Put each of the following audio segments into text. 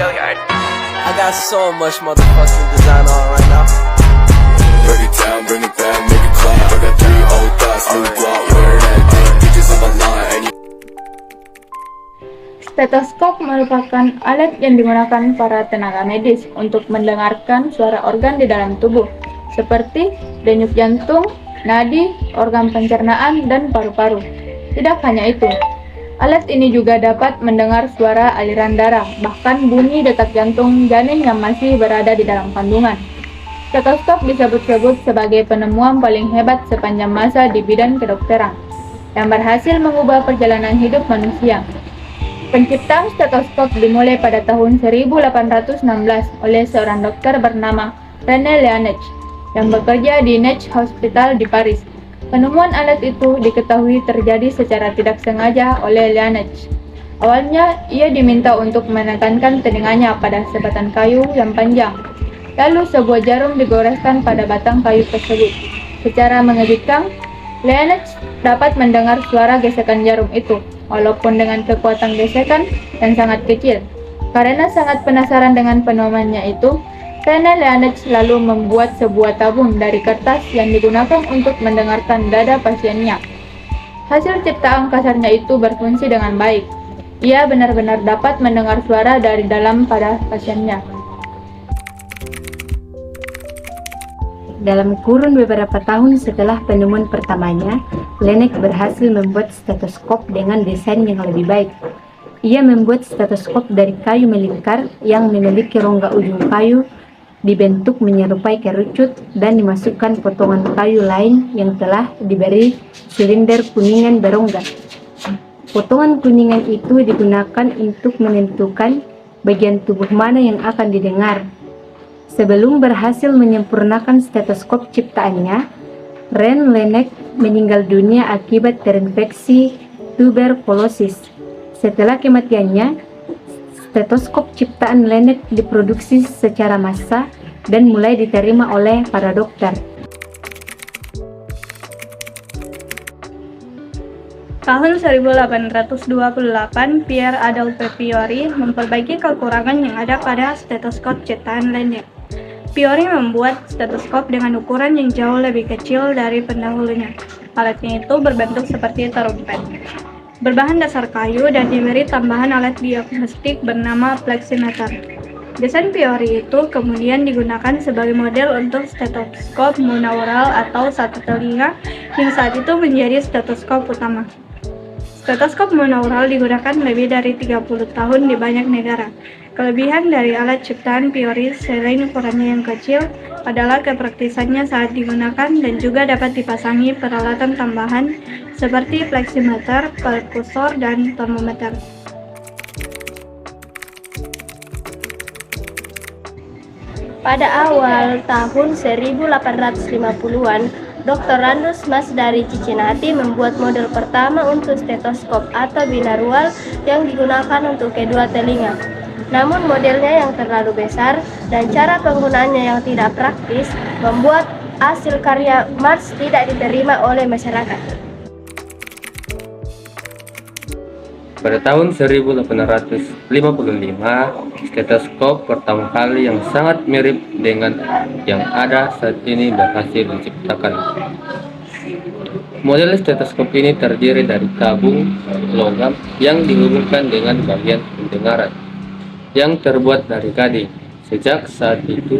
I got so much motherfucking design on right now. Break it down, bring it back, make it clap. I got 3 old thoughts, new guap, wear that thing. Bitches on my line, and you Stetoskop merupakan alat yang digunakan para tenaga medis untuk mendengarkan suara organ di dalam tubuh, seperti denyut jantung, nadi, organ pencernaan, dan paru-paru. Tidak hanya itu, alat ini juga dapat mendengar suara aliran darah, bahkan bunyi detak jantung janin yang masih berada di dalam kandungan. Stetoskop disebut-sebut sebagai penemuan paling hebat sepanjang masa di bidang kedokteran, yang berhasil mengubah perjalanan hidup manusia. Penciptaan stetoskop dimulai pada tahun 1816 oleh seorang dokter bernama René Laennec yang bekerja di Netsch Hospital di Paris. Penemuan alat itu diketahui terjadi secara tidak sengaja oleh Laennec. Awalnya, ia diminta untuk menekankan telinganya pada sebatang kayu yang panjang. Lalu sebuah jarum digoreskan pada batang kayu tersebut. Secara mengejutkan, Laennec dapat mendengar suara gesekan jarum itu, walaupun dengan kekuatan gesekan yang sangat kecil. Karena sangat penasaran dengan penemuannya itu, René Laennec lalu membuat sebuah tabung dari kertas yang digunakan untuk mendengarkan dada pasiennya. Hasil ciptaan kasarnya itu berfungsi dengan baik. Ia benar-benar dapat mendengar suara dari dalam pada pasiennya. Dalam kurun beberapa tahun setelah penemuan pertamanya, Laennec berhasil membuat stetoskop dengan desain yang lebih baik. Ia membuat stetoskop dari kayu melingkar yang memiliki rongga ujung kayu dibentuk menyerupai kerucut dan dimasukkan potongan kayu lain yang telah diberi silinder kuningan berongga. Potongan kuningan itu digunakan untuk menentukan bagian tubuh mana yang akan didengar. Sebelum berhasil menyempurnakan stetoskop ciptaannya, René Laennec meninggal dunia akibat terinfeksi tuberkulosis. Setelah kematiannya, stetoskop ciptaan Laennec diproduksi secara massal dan mulai diterima oleh para dokter. Tahun 1828, Pierre Adolphe Fiori memperbaiki kekurangan yang ada pada stetoskop ciptaan Laennec. Fiori membuat stetoskop dengan ukuran yang jauh lebih kecil dari pendahulunya. Alatnya itu berbentuk seperti trompet, berbahan dasar kayu dan diberi tambahan alat diagnostik bernama pleximeter. Desain Fiori itu kemudian digunakan sebagai model untuk stetoskop monaural atau satu telinga yang saat itu menjadi stetoskop utama. Stetoskop monaural digunakan lebih dari 30 tahun di banyak negara. Kelebihan dari alat ciptaan Fiori selain ukurannya yang kecil adalah kepraktisannya saat digunakan dan juga dapat dipasangi peralatan tambahan seperti pleximeter, perkusor, dan termometer. Pada awal tahun 1850-an, Dr. Randus Mas dari Cincinnati membuat model pertama untuk stetoskop atau binarual yang digunakan untuk kedua telinga. Namun modelnya yang terlalu besar dan cara penggunaannya yang tidak praktis membuat hasil karya Mas tidak diterima oleh masyarakat. Pada tahun 1855, stetoskop pertama kali yang sangat mirip dengan yang ada saat ini berhasil diciptakan. Model stetoskop ini terdiri dari tabung logam yang dihubungkan dengan bagian pendengaran yang terbuat dari gading. Sejak saat itu,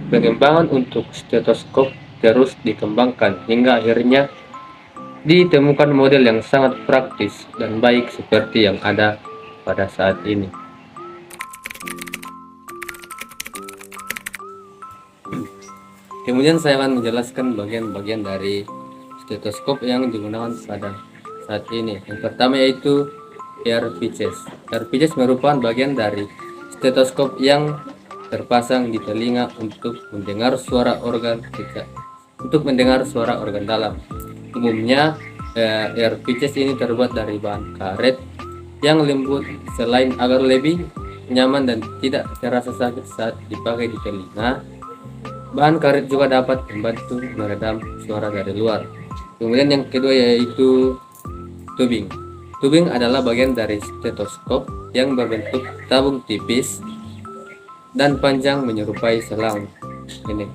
pengembangan untuk stetoskop terus dikembangkan hingga akhirnya ditemukan model yang sangat praktis dan baik seperti yang ada pada saat ini. Kemudian saya akan menjelaskan bagian-bagian dari stetoskop yang digunakan pada saat ini. Yang pertama yaitu ear pitches. Ear pitches merupakan bagian dari stetoskop yang terpasang di telinga untuk mendengar suara organ dalam. Umumnya ear pitches ini terbuat dari bahan karet yang lembut selain agar lebih nyaman dan tidak terasa sakit saat dipakai di telinga. Bahan karet juga dapat membantu meredam suara dari luar. Kemudian yang kedua yaitu tubing. Tubing adalah bagian dari stetoskop yang berbentuk tabung tipis dan panjang menyerupai selang ini,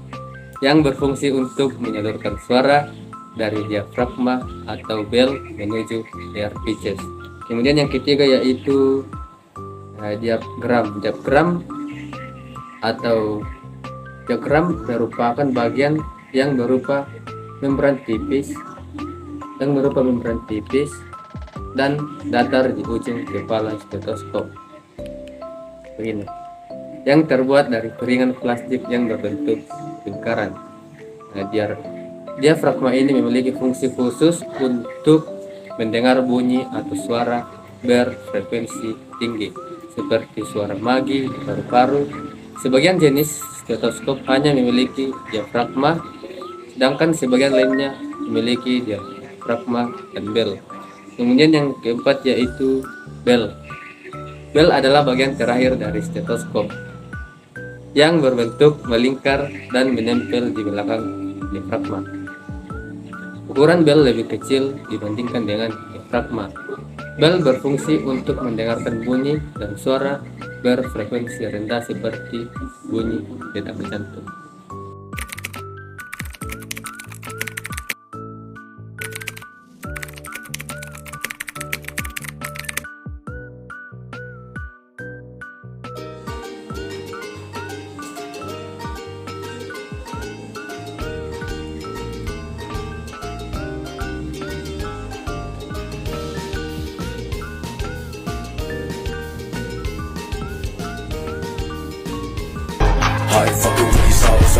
yang berfungsi untuk menyalurkan suara dari diafragma atau bel menuju air pitches. Kemudian yang ketiga yaitu diafram. Diafram merupakan bagian yang berupa membran tipis dan datar di ujung kepala stetoskop begini, yang terbuat dari piringan plastik yang berbentuk lingkaran. Diafragma ini memiliki fungsi khusus untuk mendengar bunyi atau suara berfrekuensi tinggi seperti suara magi di paru-paru. Sebagian jenis stetoskop hanya memiliki diafragma, sedangkan sebagian lainnya memiliki diafragma dan bel. Kemudian yang keempat yaitu bel. Bel adalah bagian terakhir dari stetoskop yang berbentuk melingkar dan menempel di belakang diafragma. Ukuran bel lebih kecil dibandingkan dengan diafragma. Bel berfungsi untuk mendengarkan bunyi dan suara berfrekuensi rendah seperti bunyi detak jantung. I ain't fucking with these hoes,